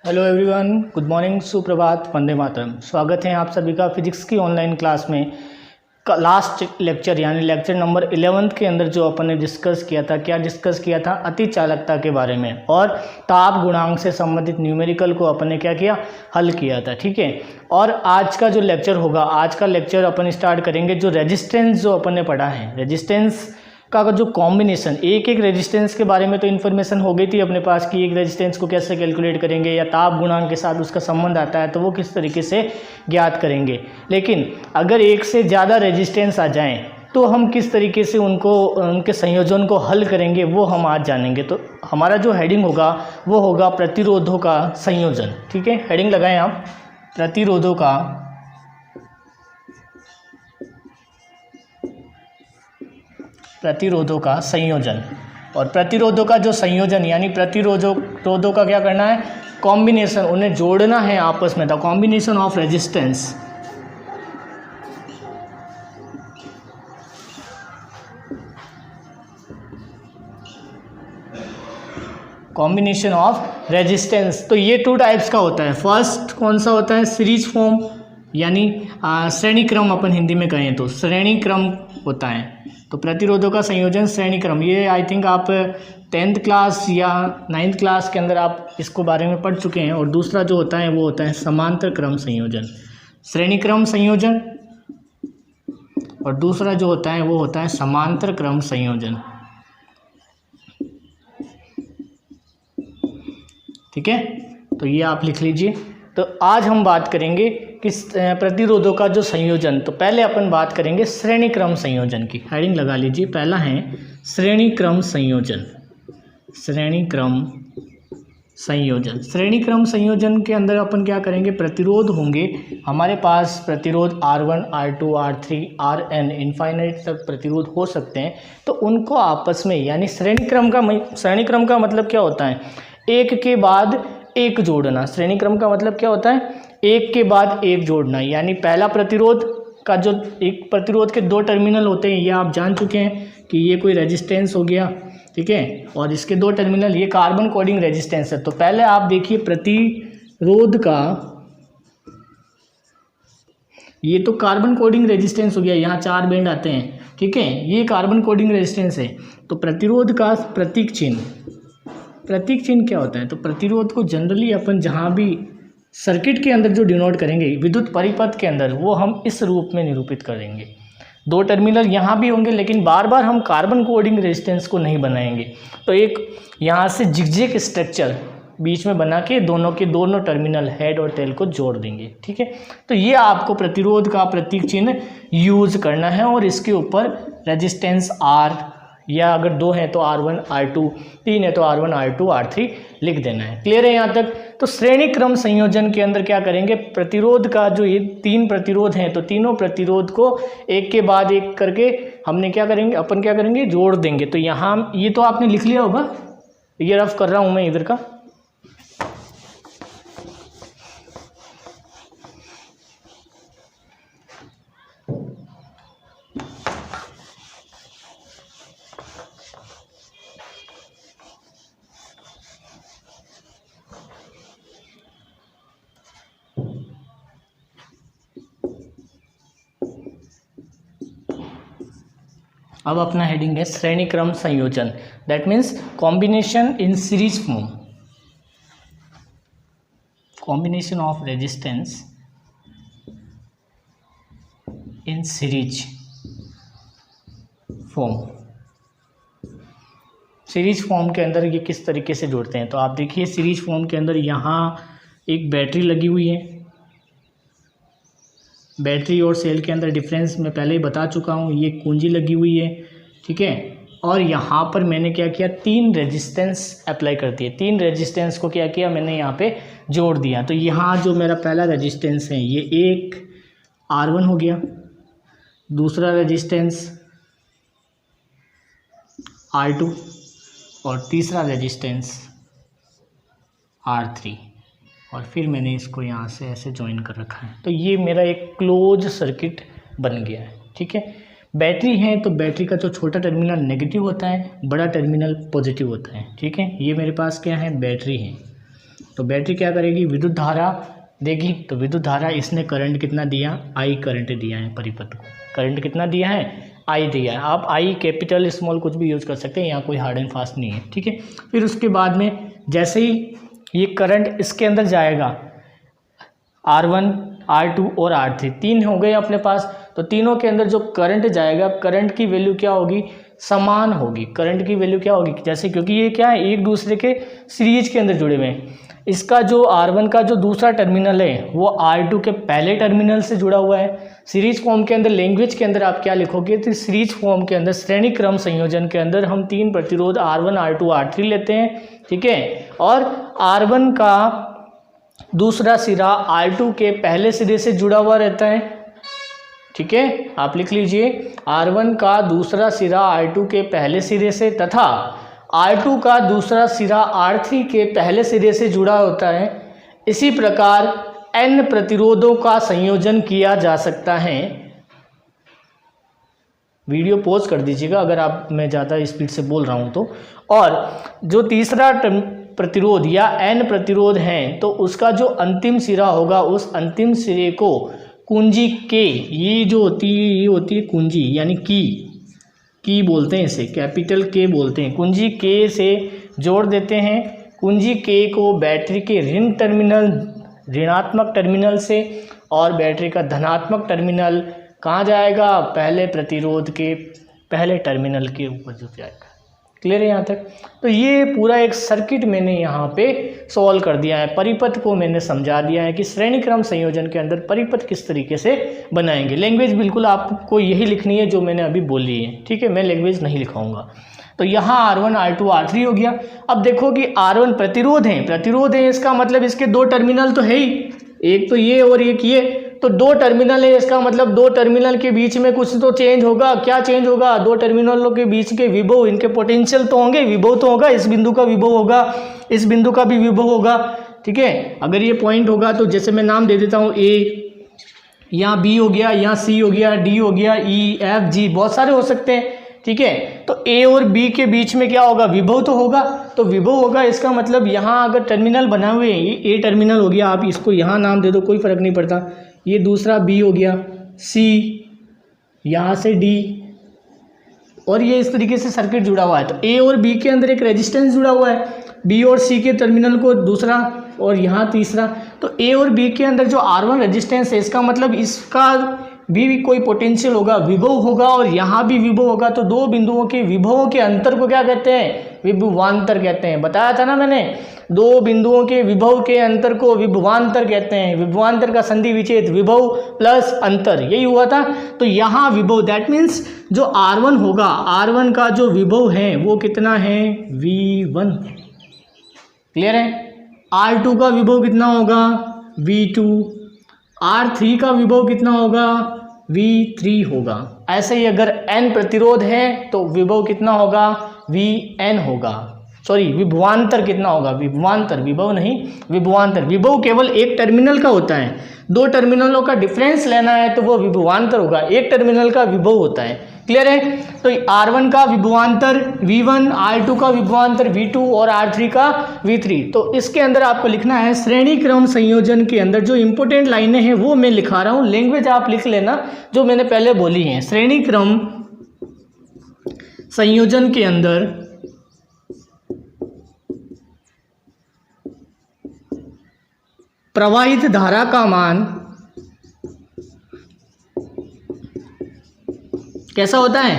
Hello everyone, good morning, सुप्रभात, वंदे मातरम। स्वागत है आप सभी का फिजिक्स की ऑनलाइन क्लास में। लास्ट लेक्चर यानी लेक्चर नंबर 11 के अंदर जो अपन ने डिस्कस किया था, क्या डिस्कस किया था? अति चालकता के बारे में और ताप गुणांक से संबंधित न्यूमेरिकल को अपन ने क्या किया, हल किया था। ठीक है। और आज का जो लेक्चर होगा, आज का लेक्चर अपन स्टार्ट करेंगे जो रेजिस्टेंस जो अपन ने पढ़ा है, रेजिस्टेंस का जो कॉम्बिनेशन, एक एक रेजिस्टेंस के बारे में तो इन्फॉर्मेशन हो गई थी अपने पास कि एक रेजिस्टेंस को कैसे कैलकुलेट करेंगे या ताप गुणांक के साथ उसका संबंध आता है तो वो किस तरीके से ज्ञात करेंगे। लेकिन अगर एक से ज़्यादा रेजिस्टेंस आ जाएं तो हम किस तरीके से उनके संयोजन को हल करेंगे वो हम आज जानेंगे। तो हमारा जो हेडिंग होगा वो होगा प्रतिरोधों का संयोजन। ठीक है, हेडिंग लगाएं आप, प्रतिरोधों का संयोजन। और प्रतिरोधों का जो संयोजन यानी प्रतिरोधों का क्या करना है, कॉम्बिनेशन, उन्हें जोड़ना है आपस में। The combination of resistance, combination of resistance. तो ये टू टाइप्स का होता है। फर्स्ट कौन सा होता है, सीरीज फॉर्म यानी श्रेणी क्रम, अपन हिंदी में कहें तो श्रेणी क्रम होता है। तो प्रतिरोधों का संयोजन श्रेणी क्रम, ये आई थिंक आप 10th क्लास या 9th क्लास के अंदर आप इसको बारे में पढ़ चुके हैं। और दूसरा जो होता है वो होता है समांतर क्रम संयोजन, श्रेणी क्रम संयोजन, और दूसरा जो होता है वो होता है समांतर क्रम संयोजन। ठीक है, तो ये आप लिख लीजिए। तो आज हम बात करेंगे किस प्रतिरोधों का जो संयोजन। तो पहले अपन बात करेंगे श्रेणी क्रम संयोजन की। हेडिंग लगा लीजिए, पहला है श्रेणी क्रम संयोजन। श्रेणी क्रम संयोजन, श्रेणी क्रम संयोजन के अंदर अपन क्या करेंगे, प्रतिरोध होंगे हमारे पास। प्रतिरोध R1, R2, R3, Rn, infinite तक प्रतिरोध हो सकते हैं। तो उनको आपस में यानी श्रेणी क्रम का मतलब क्या होता है, एक के बाद एक जोड़ना। श्रेणी क्रम का मतलब क्या होता है, एक के बाद एक जोड़ना। यानी पहला प्रतिरोध का जो, एक प्रतिरोध के दो टर्मिनल होते हैं, ये आप जान चुके हैं कि ये कोई रेजिस्टेंस हो गया। ठीक है, और इसके दो टर्मिनल, ये कार्बन कोडिंग रेजिस्टेंस है। तो पहले आप देखिए प्रतिरोध का, ये तो कार्बन कोडिंग रेजिस्टेंस हो गया, यहाँ 4 बैंड आते हैं। ठीक है, ये कार्बन कोडिंग रेजिस्टेंस है। तो प्रतिरोध का प्रतीक चिन्ह क्या होता है, तो प्रतिरोध को जनरली अपन जहाँ भी सर्किट के अंदर जो डिनोट करेंगे विद्युत परिपथ के अंदर, वो हम इस रूप में निरूपित करेंगे। दो टर्मिनल यहाँ भी होंगे, लेकिन बार बार हम कार्बन कोडिंग रेजिस्टेंस को नहीं बनाएंगे। तो एक यहाँ से जिगजैग स्ट्रक्चर बीच में बना के दोनों टर्मिनल हेड और टेल को जोड़ देंगे। ठीक है, तो ये आपको प्रतिरोध का प्रतीक चिन्ह यूज करना है और इसके ऊपर रेजिस्टेंस R, या अगर 2 हैं तो R1, R2, 3 है तो R1, R2, R3 लिख देना है। क्लियर है यहाँ तक? तो श्रेणी क्रम संयोजन के अंदर क्या करेंगे, प्रतिरोध का जो ये 3 प्रतिरोध हैं, तो तीनों प्रतिरोध को एक के बाद एक करके हमने क्या करेंगे, जोड़ देंगे। तो यहाँ ये तो आपने लिख लिया होगा, ये रफ कर रहा हूँ मैं इधर का। अब अपना हेडिंग है श्रेणी क्रम संयोजन, that means combination in series form, combination of resistance in series form. Series form के अंदर ये किस तरीके से जोड़ते हैं, तो आप देखिए सीरीज फॉर्म के अंदर यहाँ एक बैटरी लगी हुई है। बैटरी और सेल के अंदर डिफरेंस मैं पहले ही बता चुका हूँ, ये कुंजी लगी हुई है। ठीक है, और यहाँ पर मैंने क्या किया, 3 रेजिस्टेंस अप्लाई कर दिए। 3 रेजिस्टेंस को क्या किया, मैंने यहाँ पे जोड़ दिया। तो यहाँ जो मेरा पहला रेजिस्टेंस है ये एक R1 हो गया, दूसरा रेजिस्टेंस R2 और तीसरा रेजिस्टेंस R3, और फिर मैंने इसको यहाँ से ऐसे ज्वाइन कर रखा है। तो ये मेरा एक क्लोज सर्किट बन गया है। ठीक है, बैटरी है तो बैटरी का जो छोटा टर्मिनल नेगेटिव होता है, बड़ा टर्मिनल पॉजिटिव होता है। ठीक है, ये मेरे पास क्या है, बैटरी है। तो बैटरी क्या करेगी, विद्युत धारा देगी। तो विद्युत धारा इसने करंट कितना दिया, आई करंट दिया है परिपथ को, करंट कितना दिया है, आई दिया है। आप आई कैपिटल स्मॉल कुछ भी यूज़ कर सकते हैं, यहाँ कोई हार्ड एंड फास्ट नहीं है, ठीक है। फिर उसके बाद में जैसे ही ये करंट इसके अंदर जाएगा, R1 R2 और R3 तीन हो गए अपने पास, तो तीनों के अंदर जो करंट जाएगा, करंट की वैल्यू क्या होगी, समान होगी। करंट की वैल्यू क्या होगी, जैसे क्योंकि ये क्या है, एक दूसरे के सीरीज के अंदर जुड़े हुए हैं। इसका जो R1 का जो दूसरा टर्मिनल है वो R2 के पहले टर्मिनल से जुड़ा हुआ है। सीरीज फॉर्म के अंदर, लैंग्वेज के अंदर आप क्या लिखोगे, तो सीरीज फॉर्म के अंदर श्रेणी क्रम संयोजन के अंदर हम तीन प्रतिरोध R1 R2 R3 लेते हैं, ठीक है। और R1 का दूसरा सिरा R2 के पहले सिरे से जुड़ा हुआ रहता है, ठीक है। आप लिख लीजिए, R1 का दूसरा सिरा R2 के पहले सिरे से तथा R2 का दूसरा सिरा R3 के पहले सिरे से जुड़ा होता है। इसी प्रकार N प्रतिरोधों का संयोजन किया जा सकता है। वीडियो पॉज कर दीजिएगा अगर आप, मैं ज़्यादा स्पीड से बोल रहा हूँ तो। और जो तीसरा प्रतिरोध या N प्रतिरोध हैं, तो उसका जो अंतिम सिरा होगा, उस अंतिम सिरे को कुंजी के, ये जो होती है ये होती है कुंजी, यानी की बोलते हैं इसे, कैपिटल के बोलते हैं, कुंजी के से जोड़ देते हैं। कुंजी के को बैटरी के ऋणात्मक टर्मिनल से, और बैटरी का धनात्मक टर्मिनल कहाँ जाएगा, पहले प्रतिरोध के पहले टर्मिनल के ऊपर जो जाएगा। क्लियर है यहाँ तक। तो ये पूरा एक सर्किट मैंने यहाँ पे सॉल्व कर दिया है, परिपथ को मैंने समझा दिया है कि श्रेणी क्रम संयोजन के अंदर परिपथ किस तरीके से बनाएंगे। लैंग्वेज बिल्कुल आपको यही लिखनी है जो मैंने अभी बोली है, ठीक है, मैं लैंग्वेज नहीं लिखाऊंगा। तो यहाँ R1 R2 R3 हो गया। अब देखो कि R1 प्रतिरोध है, इसका मतलब इसके दो टर्मिनल तो है ही, एक तो ये और एक ये, तो दो टर्मिनल है, इसका मतलब दो टर्मिनल के बीच में कुछ तो चेंज होगा। क्या चेंज होगा, दो टर्मिनलों के बीच के विभव, इनके पोटेंशियल तो होंगे, विभव तो होगा, इस बिंदु का विभव होगा, इस बिंदु का भी विभव होगा, ठीक है। अगर ये पॉइंट होगा तो जैसे मैं नाम दे देता हूँ A, यहाँ B हो गया, यहाँ C हो गया, D हो गया, E F G, बहुत सारे हो सकते हैं, ठीक है। तो A और B के बीच में क्या होगा, विभव तो होगा, तो विभव होगा, इसका मतलब यहाँ अगर टर्मिनल बना हुए हैं, ये A टर्मिनल हो गया, आप इसको यहाँ नाम दे दो, कोई फर्क नहीं पड़ता। ये दूसरा B हो गया, C, यहाँ से D, और ये इस तरीके से सर्किट जुड़ा हुआ है। तो A और B के अंदर एक रेजिस्टेंस जुड़ा हुआ है, B और C के टर्मिनल को दूसरा और यहाँ तीसरा। तो A और B के अंदर जो R1 रेजिस्टेंस है, इसका मतलब इसका भी कोई पोटेंशियल होगा, विभव होगा, और यहाँ भी विभव होगा। तो दो बिंदुओं के विभवों के अंतर को क्या कहते हैं, विभवांतर कहते हैं। बताया था ना मैंने, दो बिंदुओं के विभव के अंतर को विभवांतर कहते हैं। विभवांतर का संधि विच्छेद विभव प्लस अंतर, यही हुआ था। तो यहाँ विभव, दैट मीन्स जो R1 होगा, R1 का जो विभव है वो कितना है, V1। क्लियर है। R2 का विभव कितना होगा, V2। R3 का विभव कितना होगा, V3 होगा। ऐसे ही अगर N प्रतिरोध है तो विभव कितना होगा, Vn होगा। सॉरी, विभवांतर कितना होगा, विभवांतर, विभव नहीं, विभवांतर। विभव केवल एक टर्मिनल का होता है, दो टर्मिनलों का डिफरेंस लेना है तो वो विभवांतर होगा, एक टर्मिनल का विभव होता है। क्लियर है। तो R1 का विभवांतर V1, R2 का विभवांतर V2 और R3 का V3। तो इसके अंदर आपको लिखना है श्रेणी क्रम संयोजन के अंदर जो इंपॉर्टेंट लाइनें हैं वो मैं लिखा रहा हूँ, लैंग्वेज आप लिख लेना जो मैंने पहले बोली हैं। श्रेणी क्रम संयोजन के अंदर प्रवाहित धारा का मान कैसा होता है,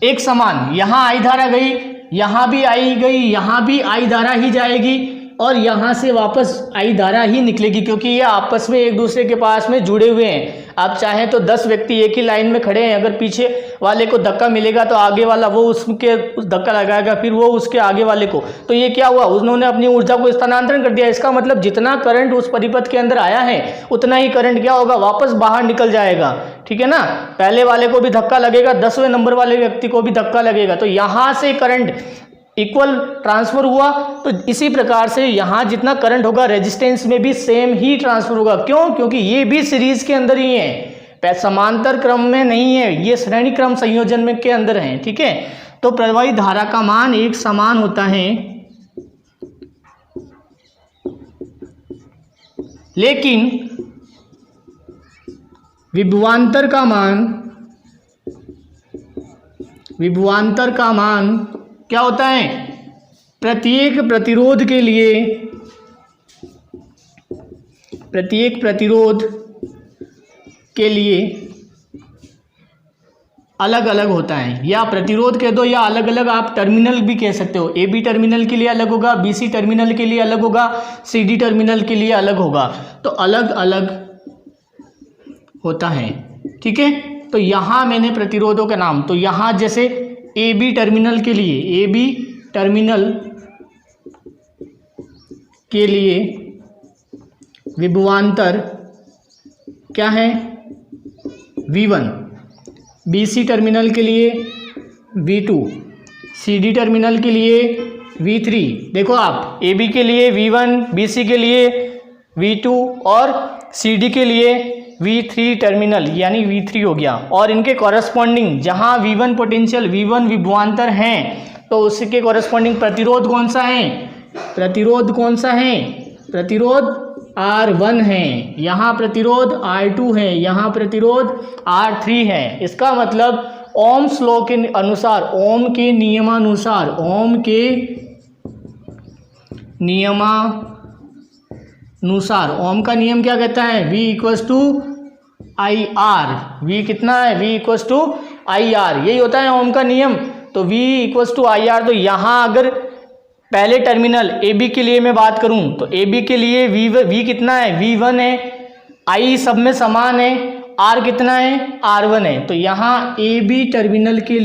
एक समान। यहाँ आई धारा गई, यहाँ भी आई गई, यहाँ भी आई धारा ही जाएगी, और यहाँ से वापस आई धारा ही निकलेगी, क्योंकि ये आपस में एक दूसरे के पास में जुड़े हुए हैं। आप चाहें तो 10 व्यक्ति एक ही लाइन में खड़े हैं, अगर पीछे वाले को धक्का मिलेगा तो आगे वाला वो उसके धक्का लगाएगा, फिर वो उसके आगे वाले को। तो ये क्या हुआ, उन्होंने अपनी ऊर्जा को स्थानांतरण कर दिया। इसका मतलब जितना करंट उस परिपथ के अंदर आया है उतना ही करंट क्या होगा, वापस बाहर निकल जाएगा। ठीक है ना, पहले वाले को भी धक्का लगेगा, 10वें नंबर वाले व्यक्ति को भी धक्का लगेगा। तो यहाँ से करंट इक्वल ट्रांसफर हुआ। तो इसी प्रकार से यहाँ जितना करंट होगा रेजिस्टेंस में भी सेम ही ट्रांसफर होगा। क्यों, क्योंकि ये भी सीरीज के अंदर ही है, समांतर क्रम में नहीं है, ये श्रेणी क्रम संयोजन में के अंदर है। ठीक है, तो प्रवाहित धारा का मान एक समान होता है लेकिन विभवांतर का मान क्या होता है, प्रत्येक प्रतिरोध के लिए अलग अलग होता है, या प्रतिरोध कह दो या अलग अलग आप टर्मिनल भी कह सकते हो। ए बी टर्मिनल के लिए अलग होगा, बी सी टर्मिनल के लिए अलग होगा, सी डी टर्मिनल के लिए अलग होगा, तो अलग अलग होता है। ठीक है, तो यहाँ मैंने प्रतिरोधों का नाम, तो यहाँ जैसे ए बी टर्मिनल के लिए विभवांतर क्या है, V1, BC टर्मिनल के लिए V2, CD टर्मिनल के लिए V3। देखो आप AB के लिए V1, BC के लिए V2 और CD के लिए V3 टर्मिनल यानी V3 हो गया। और इनके कॉरस्पॉन्डिंग जहां V1 पोटेंशियल, V1 विभवांतर हैं, तो उसके कॉरस्पॉन्डिंग प्रतिरोध कौन सा है, प्रतिरोध R1 है, यहाँ प्रतिरोध R2 है, यहाँ प्रतिरोध R3 है। इसका मतलब ओम्स लॉ के अनुसार, ओम के नियमानुसार, ओम का नियम क्या कहता है, V equals to I R. V कितना है, V equals to I R, यही होता है ओम का नियम। तो V equals to I R. तो यहाँ अगर पहले टर्मिनल AB के लिए मैं बात करूं तो AB के लिए V कितना है, V1 है, I सब में समान है, R कितना है, R1 है। तो यहाँ AB टर्मिनल के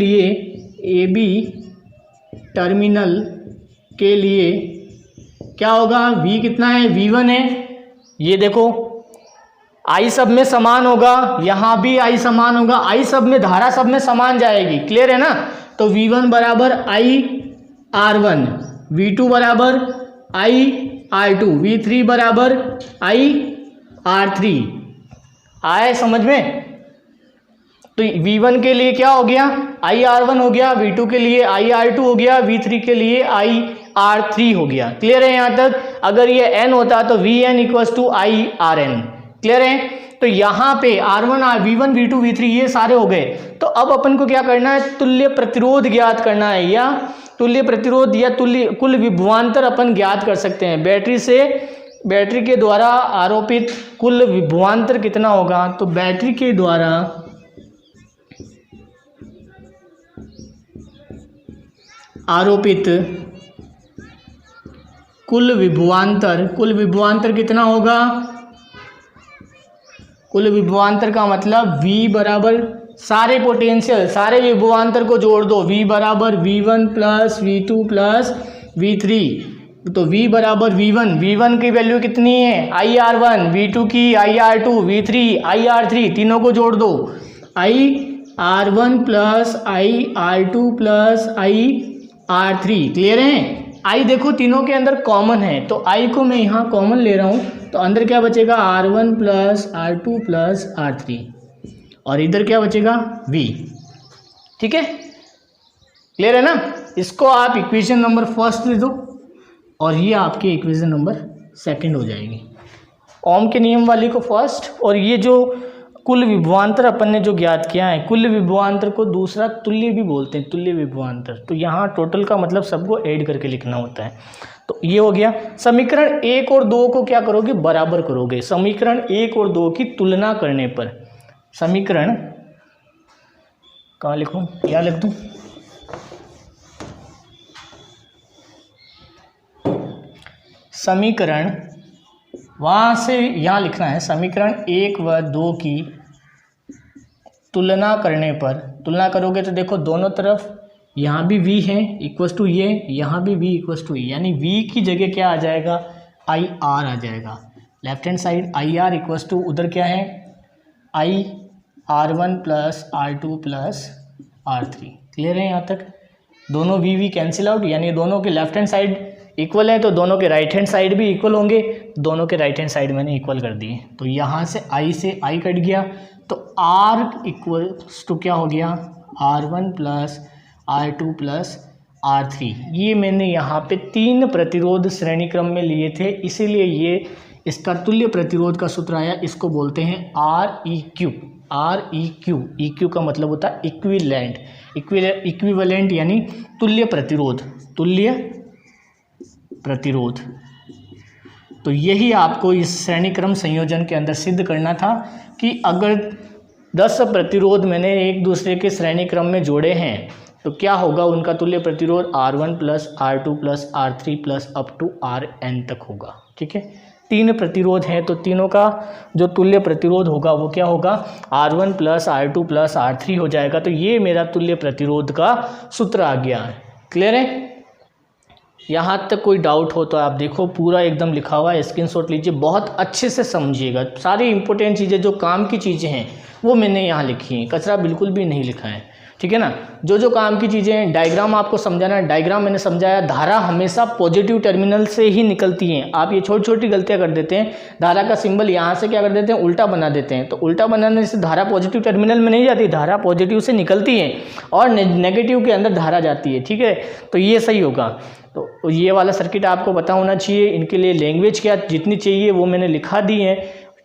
लिए क्या होगा, V कितना है, V1 है। ये देखो I सब में समान होगा, यहाँ भी I समान होगा, I सब में धारा सब में समान जाएगी, क्लियर है ना। तो V1 बराबर I R1, V2 बराबर I R2, V3 बराबर I R3। आए समझ में। तो V1 के लिए क्या हो गया, I R1 हो गया, V2 के लिए I R2 हो गया, V3 के लिए I R3 हो गया। क्लियर है यहाँ तक। अगर ये n होता तो Vn equals to I Rn। Clear है। तो यहाँ पे R1 V1 V2 V3 ये सारे हो गए। तो अब अपन को क्या करना है, तुल्य प्रतिरोध ज्ञात करना है, या तुल्य प्रतिरोध या कुल विभवांतर अपन ज्ञात कर सकते हैं। बैटरी के द्वारा आरोपित कुल विभवांतर कितना होगा, तो बैटरी के द्वारा आरोपित कुल विभवांतर कितना होगा। कुल विभवांतर का मतलब V बराबर सारे पोटेंशियल, सारे विभवांतर को जोड़ दो, V बराबर V1 plus V2 plus V3। तो V बराबर V1 की वैल्यू कितनी है, IR1, V2 की IR2, V3 IR3, तीनों को जोड़ दो, IR1 plus IR2 plus IR3। Clear है। I देखो तीनों के अंदर कॉमन है, तो I को मैं यहाँ कॉमन ले रहा हूँ, तो अंदर क्या बचेगा, R1 plus R2 plus R3, और इधर क्या बचेगा, V। ठीक है, क्लियर है ना। इसको आप इक्वेशन नंबर फर्स्ट ले दो, और ये आपके इक्वेशन नंबर सेकंड हो जाएगी। ओम के नियम वाली को फर्स्ट, और ये जो कुल विभवांतर अपन ने जो ज्ञात किया है, कुल विभवांतर को दूसरा तुल्य भी बोलते हैं, तुल्य विभवांतर। तो यहाँ टोटल का मतलब सबको ऐड करके लिखना होता है। तो ये हो गया। समीकरण 1 और 2 को क्या करोगे, बराबर करोगे। समीकरण 1 और 2 की तुलना करने पर, समीकरण कहाँ लिखूं, क्या लिख दूं, समीकरण वहाँ से यहाँ लिखना है। समीकरण 1 व 2 की तुलना करने पर, तुलना करोगे तो देखो दोनों तरफ यहाँ भी v है इक्वल्स टू ये, यहाँ भी v इक्वल्स टू, यानी v की जगह क्या आ जाएगा, आई आर आ जाएगा। Left hand side I R equals to, उधर क्या है, आई R1 plus R2 plus R3। Clear है यहाँ तक। दोनों v कैंसिल आउट, यानी दोनों के लेफ्ट हैंड साइड इक्वल है, तो दोनों के राइट हैंड साइड भी इक्वल होंगे। दोनों के राइट हैंड साइड मैंने इक्वल कर दिए, तो यहाँ से I कट गया, तो R इक्वल्स टू क्या हो गया, R1 plus R2 plus R3। ये मैंने यहाँ पे 3 प्रतिरोध श्रेणी क्रम में लिए थे, इसीलिए ये इसका तुल्य प्रतिरोध का सूत्र आया, इसको बोलते हैं REQ। REQ का मतलब होता है इक्विवेलेंट, इक्विवेलेंट यानी तुल्य प्रतिरोध, तुल्य प्रतिरोध। तो यही आपको इस श्रेणी क्रम संयोजन के अंदर सिद्ध करना था कि अगर 10 प्रतिरोध मैंने एक दूसरे के श्रेणी क्रम में जोड़े हैं तो क्या होगा, उनका तुल्य प्रतिरोध R1 plus R2 plus R3 plus up to Rn तक होगा। ठीक है, 3 प्रतिरोध हैं तो तीनों का जो तुल्य प्रतिरोध होगा वो क्या होगा, R1 plus R2 plus R3 हो जाएगा। तो ये मेरा तुल्य प्रतिरोध का सूत्र आ गया है। क्लियर है? यहाँ तक कोई डाउट हो तो आप देखो, पूरा एकदम लिखा हुआ है, स्क्रीनशॉट लीजिए, बहुत अच्छे से समझिएगा। सारी इंपॉर्टेंट चीज़ें जो काम की चीज़ें हैं वो मैंने यहाँ लिखी हैं, कचरा बिल्कुल भी नहीं लिखा है। ठीक है ना, जो जो काम की चीज़ें हैं, डायग्राम आपको समझाना है, डायग्राम मैंने समझाया। धारा हमेशा पॉजिटिव टर्मिनल से ही निकलती हैं। आप ये छोटी छोटी गलतियाँ कर देते हैं, धारा का सिंबल यहाँ से क्या कर देते हैं, उल्टा बना देते हैं। तो उल्टा बनाने से धारा पॉजिटिव टर्मिनल में नहीं जाती, धारा पॉजिटिव से निकलती है और नेगेटिव के अंदर धारा जाती है। ठीक है, तो ये सही होगा। तो ये वाला सर्किट आपको पता होना चाहिए। इनके लिए लैंग्वेज क्या जितनी चाहिए वो मैंने लिखा दी है।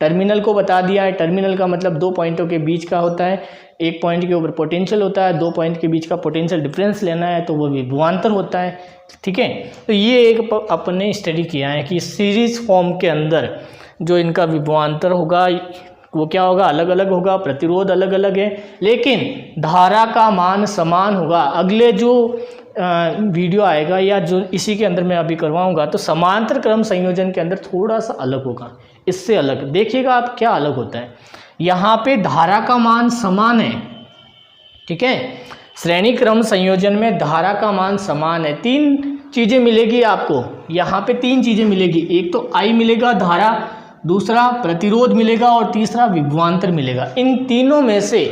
टर्मिनल को बता दिया है, टर्मिनल का मतलब 2 पॉइंटों के बीच का होता है, एक पॉइंट के ऊपर पोटेंशियल होता है, 2 पॉइंट के बीच का पोटेंशियल डिफरेंस लेना है तो वो विभवांतर होता है। ठीक है, तो ये एक अपने स्टडी किया है कि सीरीज फॉर्म के अंदर जो इनका विभवांतर होगा वो क्या होगा, अलग अलग होगा, प्रतिरोध अलग अलग है, लेकिन धारा का मान समान होगा। अगले जो वीडियो आएगा या जो इसी के अंदर मैं अभी करवाऊंगा तो समांतर क्रम संयोजन के अंदर थोड़ा सा अलग होगा, इससे अलग। देखिएगा आप क्या अलग होता है। यहाँ पे धारा का मान समान है। ठीक है, श्रेणी क्रम संयोजन में धारा का मान समान है। 3 चीज़ें मिलेगी आपको, यहाँ पे 3 चीज़ें मिलेगी। एक तो I मिलेगा धारा, दूसरा प्रतिरोध मिलेगा और तीसरा विभवांतर मिलेगा। इन तीनों में से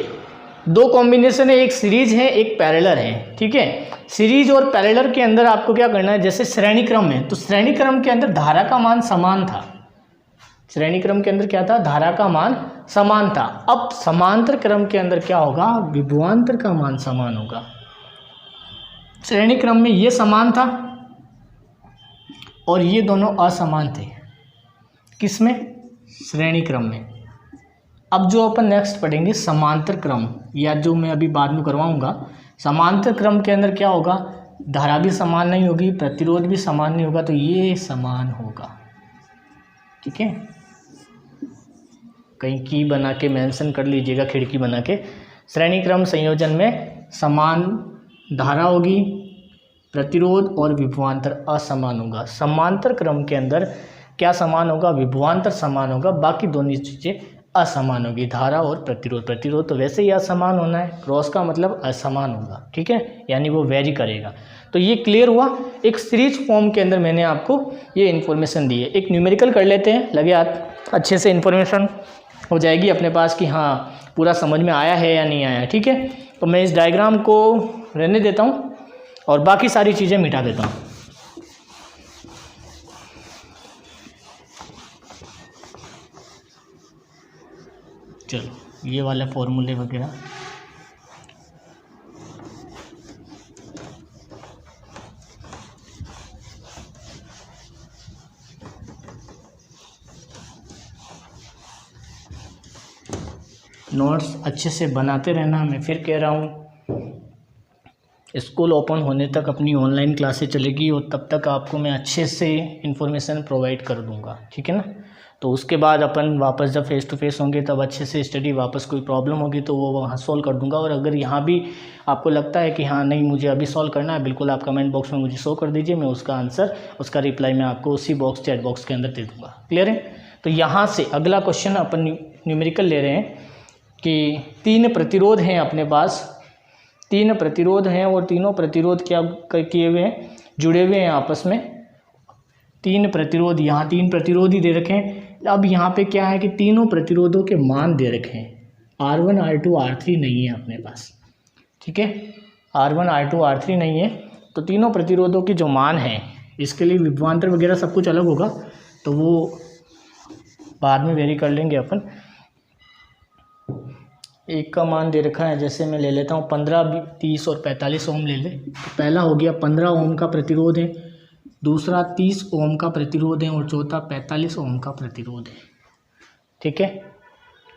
2 कॉम्बिनेशन है, एक सीरीज है एक पैरेलल है। ठीक है, सीरीज और पैरेलल के अंदर आपको क्या करना है, जैसे श्रेणी क्रम में, तो श्रेणी क्रम के अंदर धारा का मान समान था। श्रेणी क्रम के अंदर क्या था, धारा का मान समान था। अब समांतर क्रम के अंदर क्या होगा, विभवांतर का मान समान होगा। श्रेणी क्रम में ये समान था और ये दोनों असमान थे। किसमें, श्रेणी क्रम में। अब जो अपन नेक्स्ट पढ़ेंगे समांतर क्रम, या जो मैं अभी बाद में करवाऊंगा, समांतर क्रम के अंदर क्या होगा, धारा भी समान नहीं होगी, प्रतिरोध भी समान नहीं होगा, तो ये समान होगा। ठीक है, कहीं की बना के मेंशन कर लीजिएगा, खिड़की बना के। श्रेणी क्रम संयोजन में समान धारा होगी, प्रतिरोध और विभवांतर असमान होगा। समांतर क्रम के अंदर क्या समान होगा, विभवांतर समान होगा, बाकी दोनों चीज़ें असमान होगी, धारा और प्रतिरोध। प्रतिरोध तो वैसे ही असमान होना है, क्रॉस का मतलब असमान होगा। ठीक है, यानी वो वेरी करेगा। तो ये क्लियर हुआ। एक सीरीज फॉर्म के अंदर मैंने आपको ये इन्फॉर्मेशन दी है। एक न्यूमेरिकल कर लेते हैं, लगे हाथ, अच्छे से इन्फॉर्मेशन हो जाएगी अपने पास कि हाँ पूरा समझ में आया है या नहीं आया। ठीक है, तो मैं इस डायग्राम को रहने देता हूँ और बाकी सारी चीज़ें मिटा देता हूँ। चलो, ये वाले फॉर्मूले वगैरह नोट्स अच्छे से बनाते रहना। मैं फिर कह रहा हूँ, स्कूल ओपन होने तक अपनी ऑनलाइन क्लासेस चलेगी और तब तक आपको मैं अच्छे से इन्फॉर्मेशन प्रोवाइड कर दूँगा। ठीक है ना, तो उसके बाद अपन वापस जब फेस टू फेस होंगे तब अच्छे से स्टडी, वापस कोई प्रॉब्लम होगी तो वो वहाँ सॉल्व कर दूंगा। और अगर यहाँ भी आपको लगता है कि हाँ नहीं मुझे अभी सॉल्व करना है, बिल्कुल आप कमेंट बॉक्स में मुझे शो कर दीजिए, मैं उसका आंसर, उसका रिप्लाई मैं आपको उसी बॉक्स, चैट बॉक्स के अंदर दे दूँगा। क्लियर है? तो यहाँ से अगला क्वेश्चन अपन न्यूमेरिकल ले रहे हैं कि 3 प्रतिरोध हैं अपने पास, 3 प्रतिरोध हैं और तीनों प्रतिरोध क्या किए हुए हैं, जुड़े हुए हैं आपस में। 3 प्रतिरोध, यहाँ 3 प्रतिरोध ही दे रखे हैं। अब यहाँ पे क्या है कि तीनों प्रतिरोधों के मान दे रखे हैं, R1 R2 R3 नहीं है अपने पास। ठीक है, R1 R2 R3 नहीं है, तो तीनों प्रतिरोधों के जो मान हैं, इसके लिए विभवांतर वगैरह सब कुछ अलग होगा, तो वो बाद में वेरी कर लेंगे अपन। एक का मान दे रखा है, जैसे मैं ले लेता हूँ 15, 30 और 45 ओम ले ले। तो पहला हो गया 15 ओम का प्रतिरोध है, दूसरा 30 ओम का प्रतिरोध है और चौथा 45 ओम का प्रतिरोध है। ठीक है,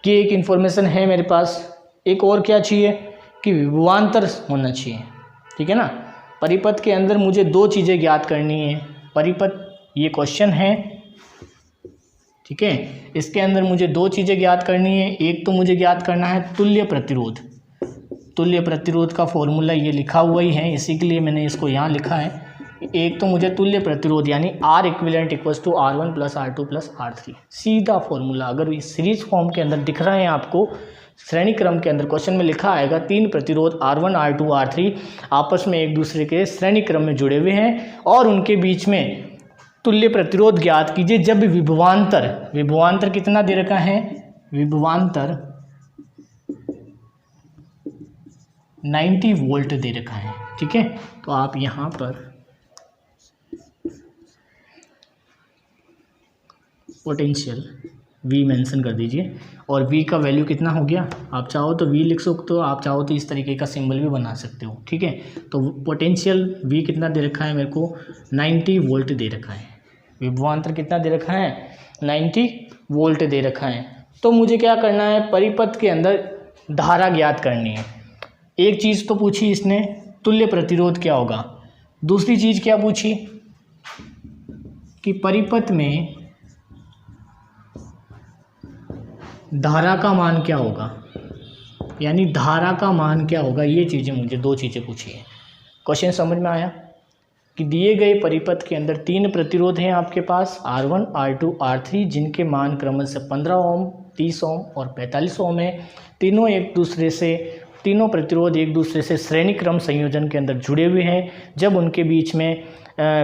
ये एक इन्फॉर्मेशन है मेरे पास। एक और क्या चाहिए कि विभवांतर होना चाहिए। ठीक है ना, परिपथ के अंदर मुझे दो चीज़ें ज्ञात करनी है। परिपथ, ये क्वेश्चन है, ठीक है, इसके अंदर मुझे दो चीज़ें ज्ञात करनी है। एक तो मुझे ज्ञात करना है तुल्य प्रतिरोध। तुल्य प्रतिरोध का फॉर्मूला ये लिखा हुआ ही है, इसी के लिए मैंने इसको यहाँ लिखा है। एक तो मुझे तुल्य प्रतिरोध यानी R equivalent equals to R1 plus R2 plus R3, सीधा फॉर्मूला। अगर इस सीरीज फॉर्म के अंदर दिख रहा है आपको, श्रेणी क्रम के अंदर क्वेश्चन में लिखा आएगा तीन प्रतिरोध R1 R2 R3 आपस में एक दूसरे के श्रेणी क्रम में जुड़े हुए हैं और उनके बीच में तुल्य प्रतिरोध ज्ञात कीजिए जब विभवांतर कितना दे रखा है, विभवांतर 90 वोल्ट दे रखा है। ठीक है, तो आप यहाँ पर पोटेंशियल V मेंशन कर दीजिए और V का वैल्यू कितना हो गया, आप चाहो तो V लिख सकते हो, आप चाहो तो इस तरीके का सिंबल भी बना सकते हो। ठीक है, तो पोटेंशियल V कितना दे रखा है मेरे को, 90 वोल्ट दे रखा है। विभवांतर कितना दे रखा है, 90 वोल्ट दे रखा है। तो मुझे क्या करना है, परिपथ के अंदर धारा ज्ञात करनी है। एक चीज़ तो पूछी इसने, तुल्य प्रतिरोध क्या होगा। दूसरी चीज़ क्या पूछी कि परिपथ में धारा का मान क्या होगा, यानी धारा का मान क्या होगा। ये चीज़ें मुझे दो चीज़ें पूछी हैं। क्वेश्चन समझ में आया कि दिए गए परिपथ के अंदर तीन प्रतिरोध हैं आपके पास, R1 R2 R3, जिनके मान क्रमशः 15 ओम, 30 ओम और 45 ओम है। तीनों प्रतिरोध एक दूसरे से श्रेणी क्रम संयोजन के अंदर जुड़े हुए हैं। जब उनके बीच में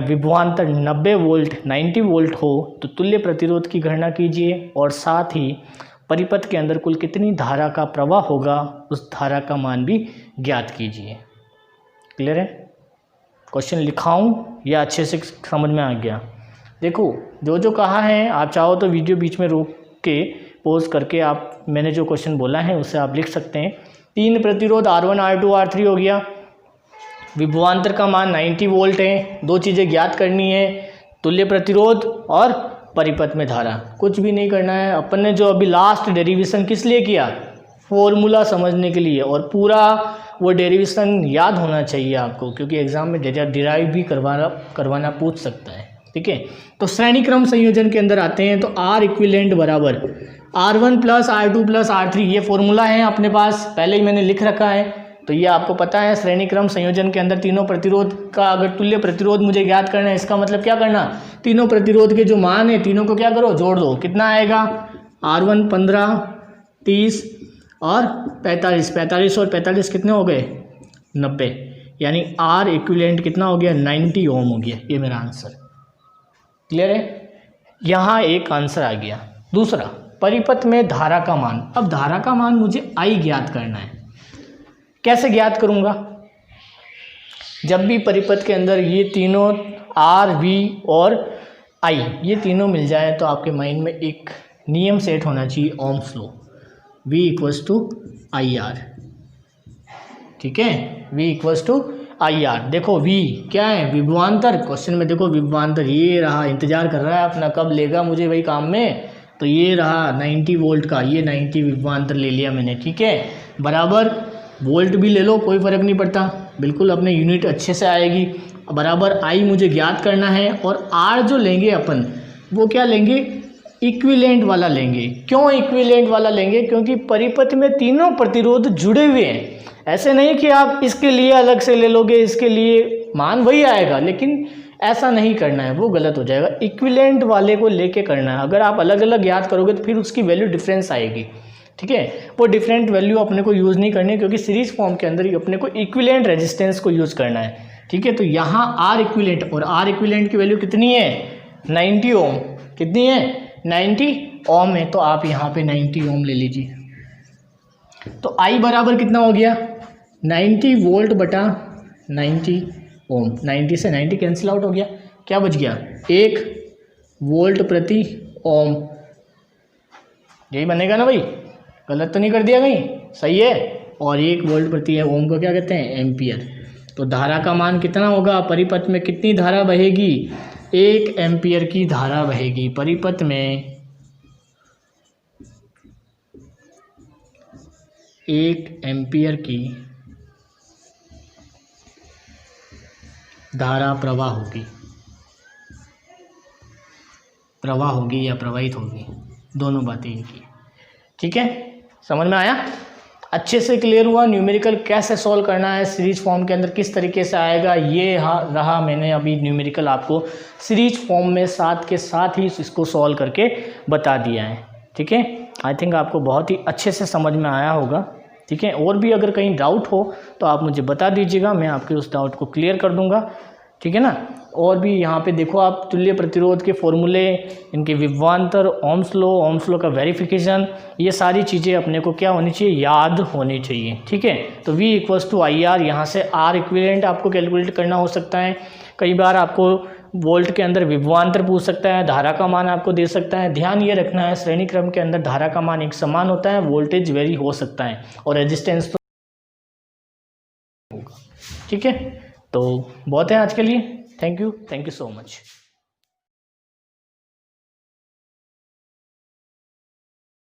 विभवांतर 90 वोल्ट हो तो तुल्य प्रतिरोध की गणना कीजिए और साथ ही परिपथ के अंदर कुल कितनी धारा का प्रवाह होगा उस धारा का मान भी ज्ञात कीजिए। क्लियर है, क्वेश्चन लिखाऊं या अच्छे से समझ में आ गया। देखो जो जो कहा है, आप चाहो तो वीडियो बीच में रोक के पॉज करके आप मैंने जो क्वेश्चन बोला है उससे आप लिख सकते हैं। तीन प्रतिरोध R1 R2 R3 हो गया, विभवांतर का मान 90 वोल्ट है। दो चीज़ें ज्ञात करनी है, तुल्य प्रतिरोध और परिपथ में धारा। कुछ भी नहीं करना है, अपन ने जो अभी लास्ट डेरिवेशन किस लिए किया, फॉर्मूला समझने के लिए, और पूरा वो डेरिवेशन याद होना चाहिए आपको, क्योंकि एग्जाम में डिराइव भी करवाना पूछ सकता है। ठीक है, तो श्रेणी क्रम संयोजन के अंदर आते हैं तो R इक्विवेलेंट बराबर R1 plus R2 plus R3, ये फॉर्मूला है अपने पास, पहले ही मैंने लिख रखा है, तो ये आपको पता है। श्रेणी क्रम संयोजन के अंदर तीनों प्रतिरोध का अगर तुल्य प्रतिरोध मुझे ज्ञात करना है, इसका मतलब क्या करना, तीनों प्रतिरोध के जो मान है तीनों को क्या करो, जोड़ दो। कितना आएगा, R1 15, 30 और 45 और 45 कितने हो गए, 90, यानी R इक्विवेलेंट कितना हो गया, 90 ओम हो गया। ये मेरा आंसर। क्लियर है, यहाँ एक आंसर आ गया। दूसरा, परिपथ में धारा का मान। अब धारा का मान मुझे I ज्ञात करना है। कैसे ज्ञात करूँगा, जब भी परिपथ के अंदर ये तीनों R, V और I ये तीनों मिल जाए तो आपके माइंड में एक नियम सेट होना चाहिए, Ohm's law, V equals to IR। ठीक है, V इक्वल्स टू IR। देखो V क्या है, विभवांतर। क्वेश्चन में देखो विभवांतर ये रहा, इंतजार कर रहा है अपना कब लेगा मुझे वही काम में, तो ये रहा 90 वोल्ट का, ये 90 विभवांतर ले लिया मैंने। ठीक है, बराबर वोल्ट भी ले लो, कोई फ़र्क नहीं पड़ता, बिल्कुल अपने यूनिट अच्छे से आएगी। बराबर I मुझे ज्ञात करना है और R जो लेंगे अपन वो क्या लेंगे, इक्विवेलेंट वाला लेंगे। क्यों इक्विवेलेंट वाला लेंगे, क्योंकि परिपथ में तीनों प्रतिरोध जुड़े हुए हैं। ऐसे नहीं कि आप इसके लिए अलग से ले लोगे, इसके लिए मान वही आएगा, लेकिन ऐसा नहीं करना है, वो गलत हो जाएगा। इक्विवेलेंट वाले को लेके करना है। अगर आप अलग अलग याद करोगे तो फिर उसकी वैल्यू डिफरेंस आएगी। ठीक है, वो डिफरेंट वैल्यू अपने को यूज़ नहीं करनी है, क्योंकि सीरीज फॉर्म के अंदर ही अपने को इक्विवेलेंट रेजिस्टेंस को यूज़ करना है। ठीक है, तो यहाँ R इक्विवेलेंट, और R इक्विवेलेंट की वैल्यू कितनी है, 90 ओम। कितनी है, 90 ओम है, तो आप यहाँ पे 90 ओम ले लीजिए। तो I बराबर कितना हो गया, 90 वोल्ट बटा 90 ओम। 90 से 90 कैंसिल आउट हो गया, क्या बच गया, 1 वोल्ट प्रति ओम। यही बनेगा ना भाई, गलत तो नहीं कर दिया कहीं, सही है। और 1 वोल्ट प्रति ओम को क्या कहते हैं, एम्पियर। तो धारा का मान कितना होगा, परिपथ में कितनी धारा बहेगी, 1 एम्पियर की धारा बहेगी परिपथ में, 1 एम्पियर की धारा प्रवाह होगी या प्रवाहित होगी, दोनों बातें एक ही। ठीक है, समझ में आया? अच्छे से क्लियर हुआ? न्यूमेरिकल कैसे सॉल्व करना है सीरीज फॉर्म के अंदर, किस तरीके से आएगा, ये रहा मैंने अभी न्यूमेरिकल आपको सीरीज फॉर्म में साथ के साथ ही इसको सॉल्व करके बता दिया है। ठीक है, आई थिंक आपको बहुत ही अच्छे से समझ में आया होगा। ठीक है, और भी अगर कहीं डाउट हो तो आप मुझे बता दीजिएगा, मैं आपके उस डाउट को क्लियर कर दूंगा। ठीक है ना? और भी यहाँ पे देखो आप तुल्य प्रतिरोध के फॉर्मूले, इनके विभवांतर, ओम्स लॉ का वेरिफिकेशन, ये सारी चीज़ें अपने को क्या होनी चाहिए, याद होनी चाहिए। ठीक है, तो V = IR, यहाँ से R इक्विवेलेंट आपको कैलकुलेट करना हो सकता है। कई बार आपको वोल्ट के अंदर विभवांतर पूछ सकता है, धारा का मान आपको दे सकता है। ध्यान ये रखना है, श्रेणी क्रम के अंदर धारा का मान एक समान होता है, वोल्टेज वेरी हो सकता है और रेजिस्टेंस तो होगा। ठीक है, तो बहुत है आज के लिए। Thank you so much.